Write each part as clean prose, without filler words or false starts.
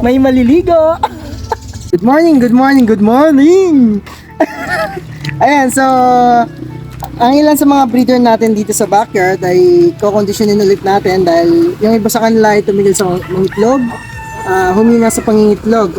May maliligo. Good morning, good morning, good morning. Ayan, so ang ilan sa mga breeder natin dito sa backyard ay kokondisyonin ulit natin dahil yung iba sa kanila ay tumigil sa mangitlog, humina sa pangingitlog.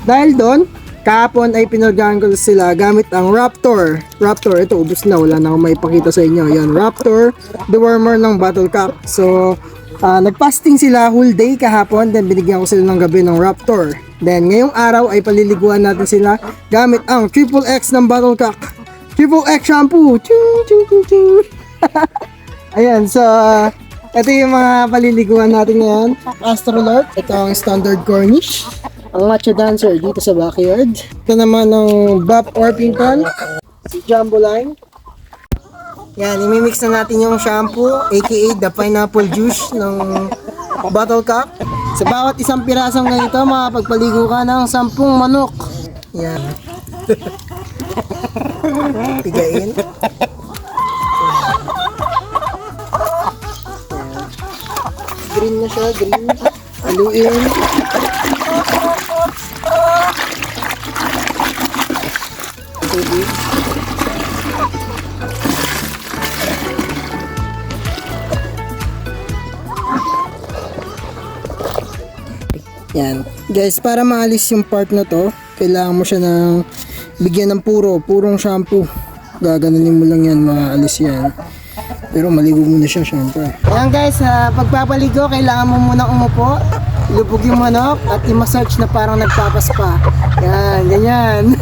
Dahil doon, kahapon ay pinurgahan ko sila gamit ang Raptor. Raptor, ito ubos na, wala na akong maipakita sa inyo. Yan, Raptor, dewormer ng bottle cap. So, nagpasting sila whole day kahapon, then binigyan ko sila ng gabi ng Raptor. Then, ngayong araw ay paliliguan natin sila gamit ang Triple X ng bottle cap. Triple X shampoo. Ching, ching, ching, ching. Ayan, so ito yung mga paliliguan natin ngayon. Astrolord, ito ang standard Cornish, ang matcha dancer dito sa backyard. Ito naman ang Bap Orpington, si Jumbo Line. Yan, imimix na natin yung shampoo, aka the pineapple juice ng bottle cap. Sa bawat isang pirasong ganito, makapagpaligo ka ng 10 manok. Yan. Tigain. Green na siya, green. Haluin. Tubig. Yan. Guys, para maalis yung part na to, kailangan mo siya ng bigyan ng purong shampoo. Gaganunin mo lang yan, maalis yan. Pero maligo muna siya, syempre. Ayan guys, pagpapaligo, kailangan mo munang umupo, lubog yung manok, at i-massage na parang nagpapaspa. Yan, ganyan.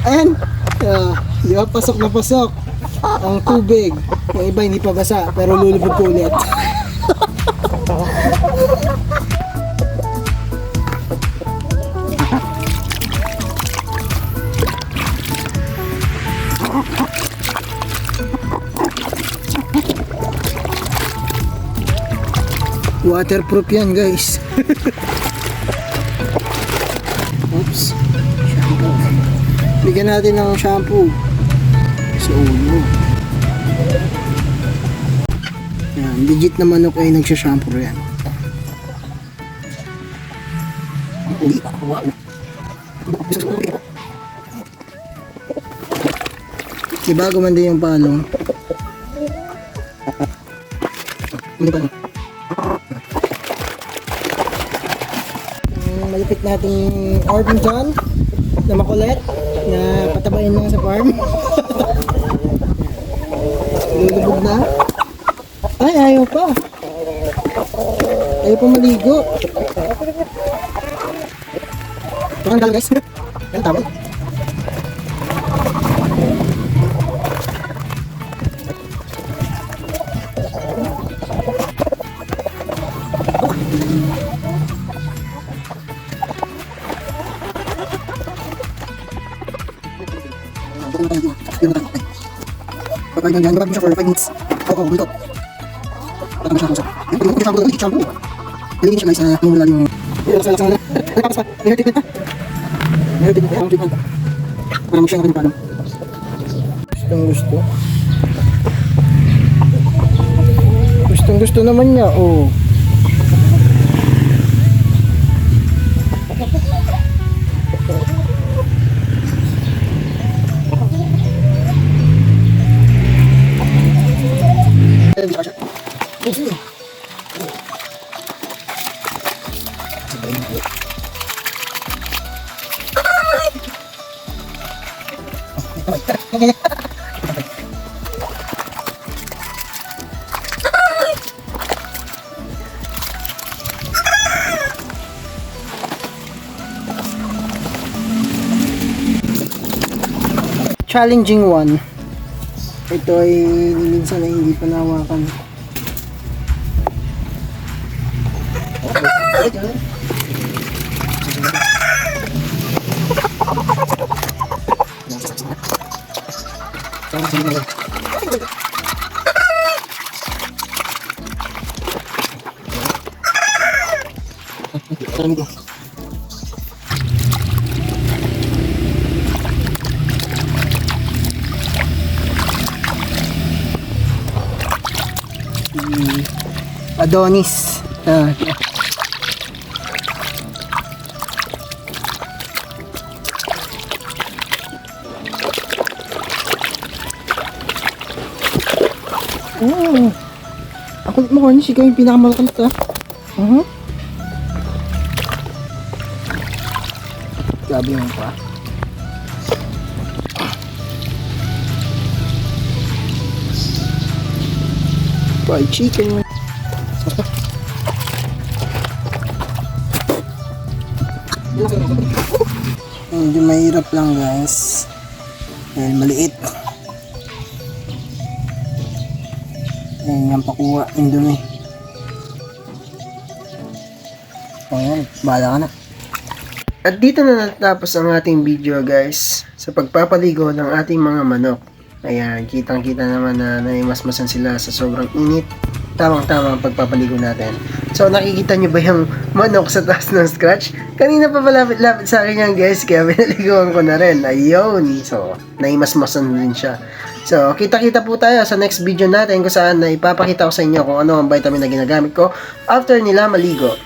Ayan. Di ba, pasok na pasok ang tubig. Yung iba hindi pa basa, pero lulubog ko ulit. Waterproof yan guys. Oops. Shampoo. Bigyan natin ng shampoo sa ulo. Yan, legit na manok ay nagsha-shampoo yan. Diba gumanda yung palong? Malapit natin yung Orpington na makulit na patabain lang sa farm. Lulubog na. Ay, ayaw pa. Ayaw pa maligo. Parang dala guys. Yan tawag. Pagkain yan, nabag mo siya for 5 minutes. Oo, bulto. Pagkain mo siya ako sa. Yung shampoo. Piliin siya guys, yung mula yung... Laksa na. Nagpapas pa. May hair treatment pa. May hair treatment pa. Ang treatment pa. Para mo siya nga rin paano. Gustong gusto naman niya, oh. Challenging one. Ito ay minsan na hindi pa nawakan. Adonis. Oo. Ang kulit mo, Cornish. Ikaw yung pinakamalakit ha. Grabe mo pa. Fried chicken. Medyo mahirap lang guys. Dahil maliit. Ayan yung pakuha. Yung dumi. Ayan. Bahala ka na. At dito na natapos ang ating video guys. Sa pagpapaligo ng ating mga manok. Ayan. Kitang kita naman na naimasmasan sila sa sobrang init. Tamang-tama ang pagpapaligo natin. So, nakikita nyo ba yung manok sa taas ng scratch? Kanina pa malapit-lapit sa akin yan guys, kaya pinaliguan ko na rin. Ayun! So, naimasmasan din siya. So, kita-kita po tayo sa next video natin kung saan na ipapakita ko sa inyo kung ano ang vitamin na ginagamit ko after nila maligo.